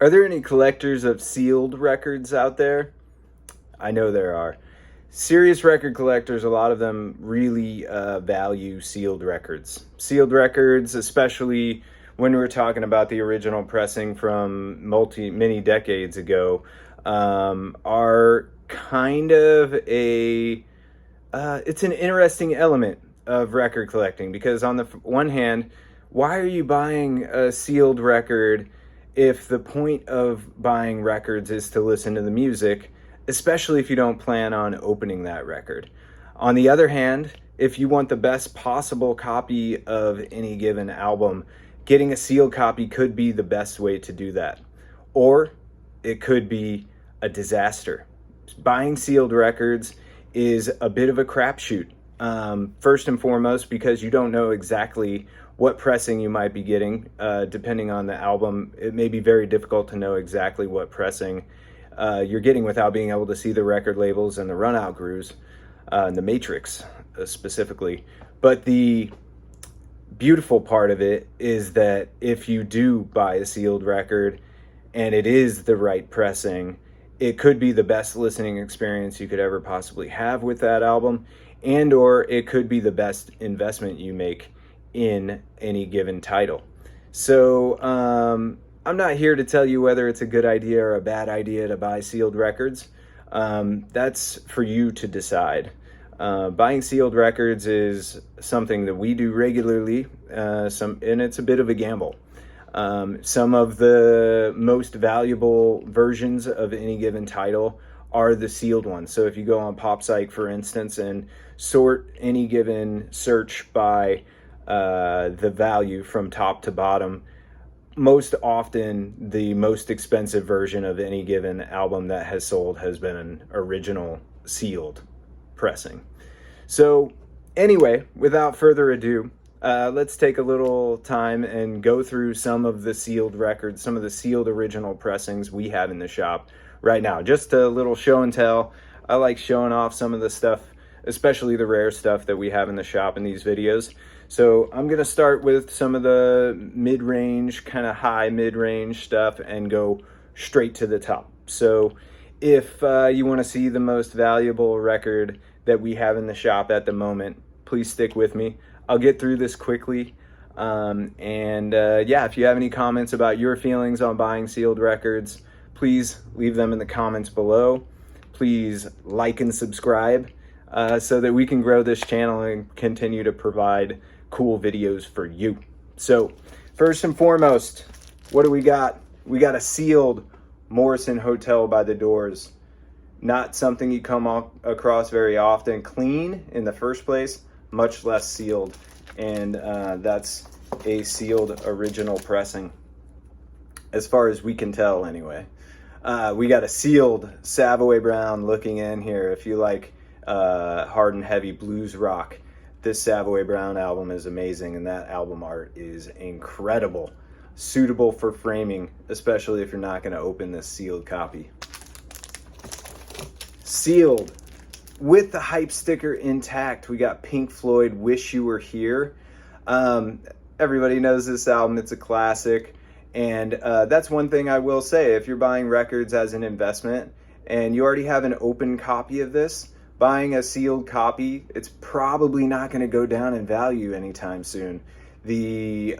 Are there any collectors of sealed records out there? I know there are. Serious record collectors, a lot of them really value sealed records. Sealed records, especially when we're talking about the original pressing from many decades ago, are kind of it's an interesting element of record collecting because on the one hand, why are you buying a sealed record if the point of buying records is to listen to the music, especially if you don't plan on opening that record? On the other hand, if you want the best possible copy of any given album, getting a sealed copy could be the best way to do that. Or it could be a disaster. Buying sealed records is a bit of a crapshoot. First and foremost, because you don't know exactly what pressing you might be getting. Depending on the album, it may be very difficult to know exactly what pressing you're getting without being able to see the record labels and the runout grooves, and the matrix specifically. But the beautiful part of it is that if you do buy a sealed record and it is the right pressing, it could be the best listening experience you could ever possibly have with that album, and or it could be the best investment you make in any given title. So I'm not here to tell you whether it's a good idea or a bad idea to buy sealed records. That's for you to decide. Buying sealed records is something that we do regularly, and it's a bit of a gamble. Some of the most valuable versions of any given title are the sealed ones. So if you go on PopPsych, for instance, and sort any given search by the value from top to bottom, most often the most expensive version of any given album that has sold has been an original sealed pressing. So anyway, without further ado, let's take a little time and go through some of the sealed records, some of the sealed original pressings we have in the shop right now. Just a little show and tell. I like showing off some of the stuff, especially the rare stuff that we have in the shop in these videos. So I'm going to start with some of the mid-range, kind of high mid-range stuff and go straight to the top. So if you want to see the most valuable record that we have in the shop at the moment, please stick with me. I'll get through this quickly. Yeah, if you have any comments about your feelings on buying sealed records, please leave them in the comments below. Please like and subscribe so that we can grow this channel and continue to provide cool videos for you. So first and foremost, what do we got? We got a sealed Morrison Hotel by the Doors. Not something you come across very often. Clean in the first place, much less sealed. And that's a sealed original pressing, as far as we can tell anyway. We got a sealed Savoy Brown looking in here. If you like hard and heavy blues rock, this Savoy Brown album is amazing, and that album art is incredible. Suitable for framing, especially if you're not going to open this sealed copy. Sealed with the hype sticker intact, we got Pink Floyd, Wish You Were Here. Everybody knows this album. It's a classic. And that's one thing I will say. If you're buying records as an investment and you already have an open copy of this, buying a sealed copy, it's probably not going to go down in value anytime soon. The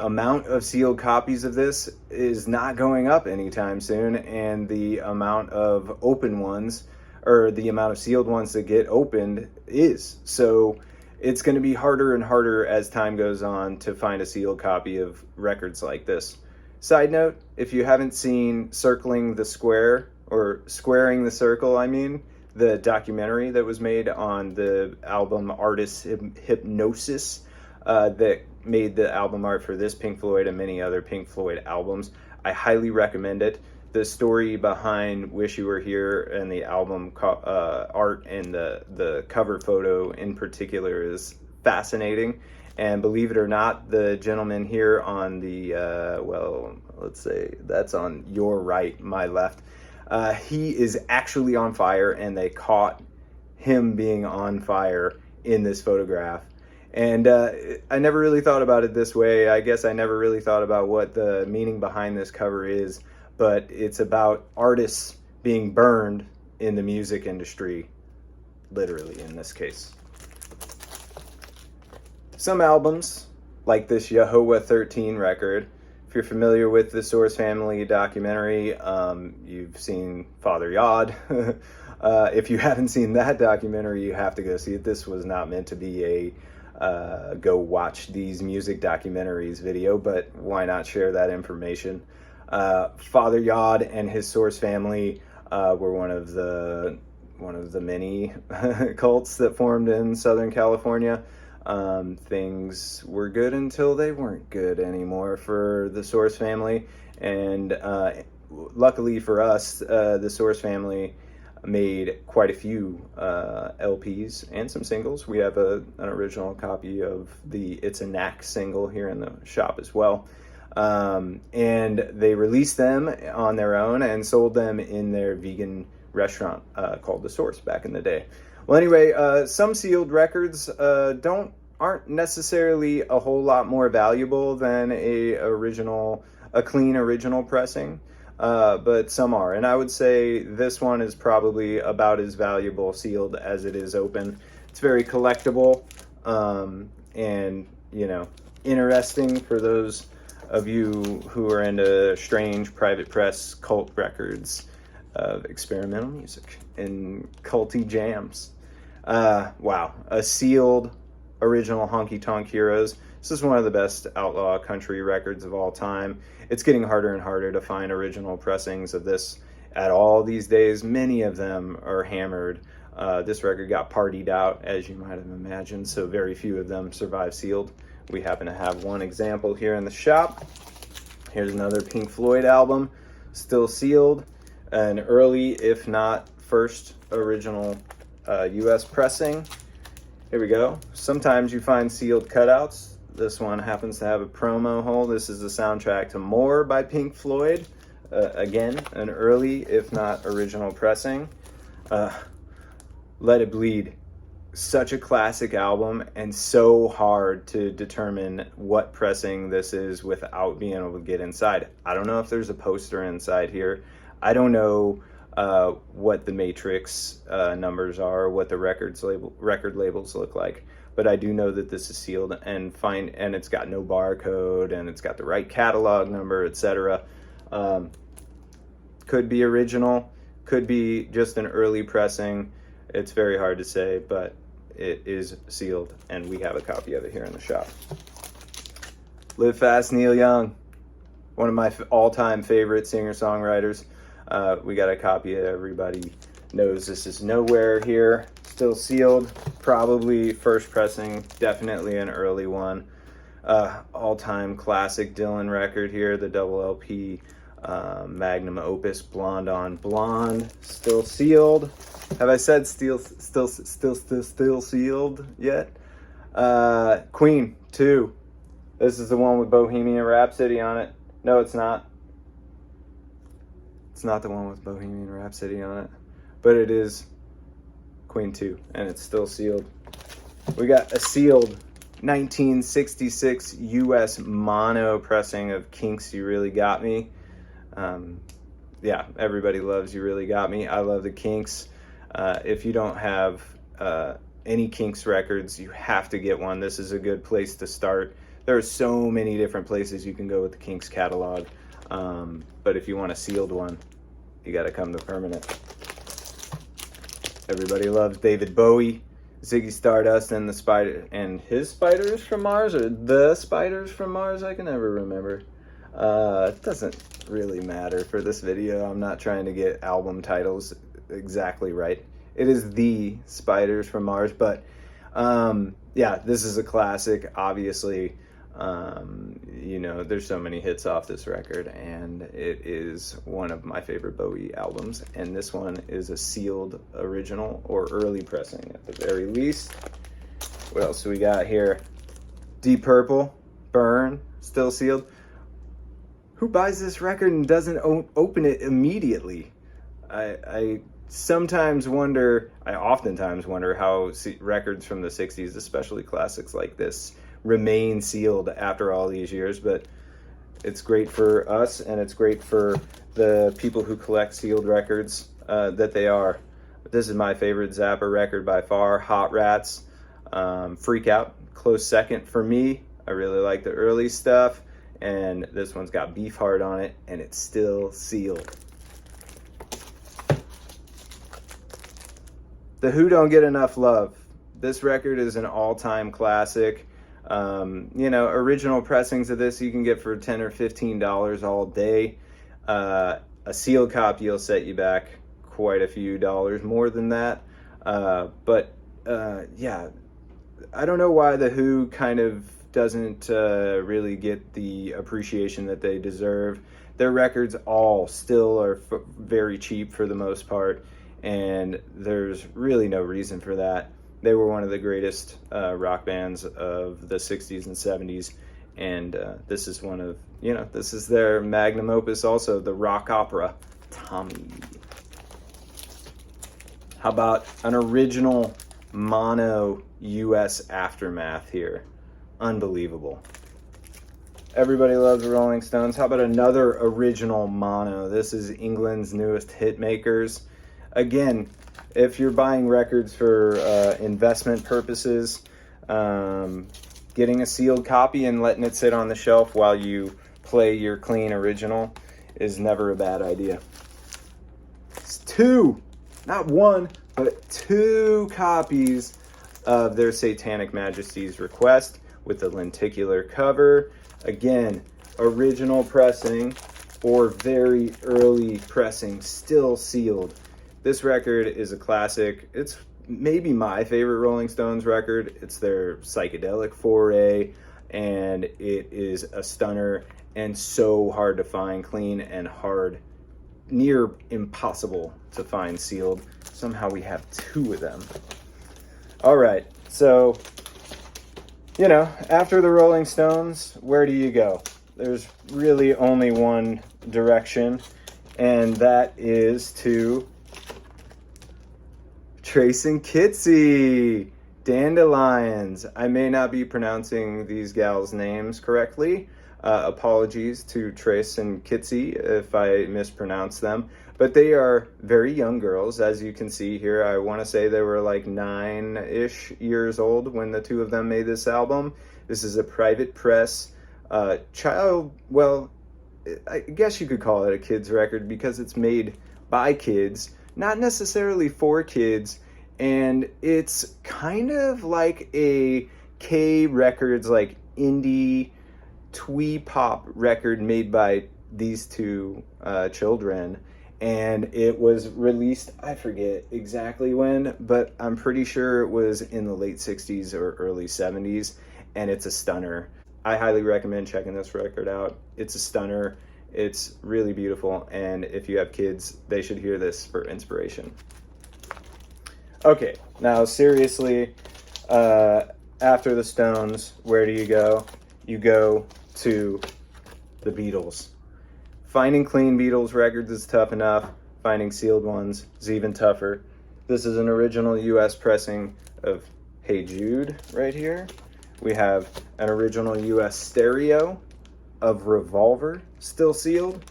amount of sealed copies of this is not going up anytime soon, and the amount of open ones, or the amount of sealed ones that get opened, is. So it's going to be harder and harder as time goes on to find a sealed copy of records like this. Side note, if you haven't seen Circling the Square, or Squaring the Circle, I mean, the documentary that was made on the album artist Hypnosis, that made the album art for this Pink Floyd and many other Pink Floyd albums, I highly recommend it. The story behind Wish You Were Here and the album art and the cover photo in particular is fascinating. And believe it or not, the gentleman here on the, well, let's say that's on your right, my left, he is actually on fire, and they caught him being on fire in this photograph. And I never really thought about it this way. I guess I never really thought about what the meaning behind this cover is, but it's about artists being burned in the music industry, literally in this case. Some albums, like this Yehovah 13 record, if you're familiar with the Source Family documentary, you've seen Father Yod. If you haven't seen that documentary, you have to go see it. This was not meant to be a go watch these music documentaries video, but why not share that information? Father Yod and his Source Family were one of the many cults that formed in Southern California. Things were good until they weren't good anymore for the Source Family, and luckily for us, the Source Family made quite a few LPs and some singles. We have an original copy of the It's a Knack single here in the shop as well. And they released them on their own and sold them in their vegan restaurant called The Source back in the day. Well, anyway, some sealed records aren't necessarily a whole lot more valuable than a clean original pressing, but some are. And I would say this one is probably about as valuable sealed as it is open. It's very collectible, and interesting for those of you who are into strange private press cult records of experimental music and culty jams. Wow, a sealed original Honky Tonk Heroes. This is one of the best outlaw country records of all time. It's getting harder and harder to find original pressings of this at all these days. Many of them are hammered. This record got partied out, as you might have imagined, so very few of them survive sealed. We happen to have one example here in the shop. Here's another Pink Floyd album, still sealed. An early, if not first, original US pressing. Here we go. Sometimes you find sealed cutouts. This one happens to have a promo hole. This is the soundtrack to More by Pink Floyd. Again, an early, if not original pressing. Let It Bleed. Such a classic album, and so hard to determine what pressing this is without being able to get inside. I don't know if there's a poster inside here. I don't know what the matrix numbers are, what the record labels look like, but I do know that this is sealed and it's got no barcode, and it's got the right catalog number, etc. Could be original, could be just an early pressing. It's very hard to say, but it is sealed, and we have a copy of it here in the shop. Live Fast, Neil Young, one of my all-time favorite singer-songwriters. We got a copy that everybody knows. This is Nowhere here, still sealed, probably first pressing, definitely an early one. All-time classic Dylan record here, the double LP magnum opus, Blonde on Blonde, still sealed. Have I said still sealed yet? Queen 2. This is the one with Bohemian Rhapsody on it. No, it's not. It's not the one with Bohemian Rhapsody on it, but it is Queen 2, and it's still sealed. We got a sealed 1966 US mono pressing of Kinks' You Really Got Me. Yeah, everybody loves You Really Got Me. I love the Kinks. If you don't have any Kinks records, you have to get one. This is a good place to start. There are so many different places you can go with the Kinks catalog. But if you want a sealed one, you got to come to Permanent. Everybody loves David Bowie, Ziggy Stardust, and his Spiders from Mars, or the Spiders from Mars. I can never remember. It doesn't really matter for this video. I'm not trying to get album titles exactly right. It is the Spiders from Mars, but yeah, this is a classic, obviously. There's so many hits off this record, and it is one of my favorite Bowie albums, and this one is a sealed original or early pressing at the very least. What else do we got here? Deep Purple, Burn, still sealed. Who buys this record and doesn't open it immediately? I I oftentimes wonder how records from the 60s, especially classics like this, remain sealed after all these years, but it's great for us and it's great for the people who collect sealed records that they are. This is my favorite Zappa record by far, Hot Rats. Freak Out, close second for me. I really like the early stuff, and this one's got Beefheart on it, and it's still sealed. The Who don't get enough love. This record is an all-time classic. Original pressings of this you can get for $10 or $15 all day. A sealed copy will set you back quite a few dollars more than that. Yeah, I don't know why The Who kind of doesn't really get the appreciation that they deserve. Their records all still are very cheap for the most part, and there's really no reason for that. They were one of the greatest rock bands of the 60s and 70s, and this is this is their magnum opus also, the rock opera, Tommy. How about an original mono US Aftermath here? Unbelievable. Everybody loves the Rolling Stones. How about another original mono? This is England's newest hit makers. Again, if you're buying records for investment purposes, getting a sealed copy and letting it sit on the shelf while you play your clean original is never a bad idea. It's two, not one, but two copies of their Satanic Majesty's Request with the lenticular cover. Again, original pressing or very early pressing, still sealed. This record is a classic. It's maybe my favorite Rolling Stones record. It's their psychedelic foray, and it is a stunner and so hard to find clean and hard, near impossible to find sealed. Somehow we have two of them. All right, so, after the Rolling Stones, where do you go? There's really only one direction, and that is to Trace and Kitsy, Dandelions. I may not be pronouncing these gals' names correctly. Apologies to Trace and Kitsy if I mispronounce them. But they are very young girls, as you can see here. I want to say they were like 9-ish years old when the two of them made this album. This is a private press I guess you could call it a kids record because it's made by kids, not necessarily for kids, and it's kind of like a K Records, like indie twee pop record made by these two children, and it was released, I forget exactly when, but I'm pretty sure it was in the late 60s or early 70s, and it's a stunner. I highly recommend checking this record out. It's a stunner. It's really beautiful, and if you have kids, they should hear this for inspiration. Okay, now seriously, after the Stones, where do you go? You go to the Beatles. Finding clean Beatles records is tough enough. Finding sealed ones is even tougher. This is an original US pressing of Hey Jude right here. We have an original US stereo of Revolver, still sealed.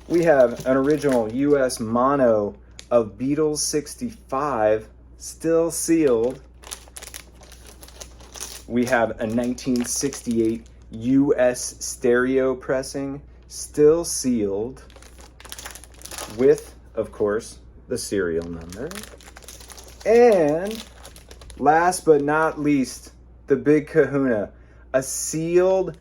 We have an original US mono of Beatles 65, still sealed. We have a 1968 US stereo pressing, still sealed, with, of course, the serial number. And last but not least, the big kahuna, a sealed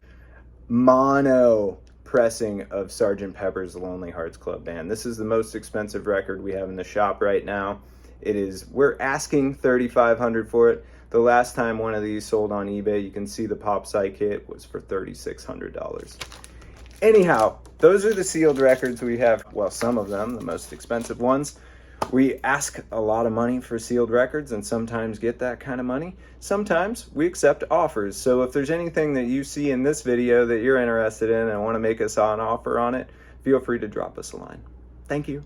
mono pressing of Sgt. Pepper's Lonely Hearts Club Band. This is the most expensive record we have in the shop right now. We're asking $3,500 for it. The last time one of these sold on eBay, you can see the pop side kit was for $3,600. Anyhow, those are the sealed records we have. Well, some of them, the most expensive ones. We ask a lot of money for sealed records and sometimes get that kind of money. Sometimes we accept offers. So if there's anything that you see in this video that you're interested in and want to make us an offer on it, feel free to drop us a line. Thank you.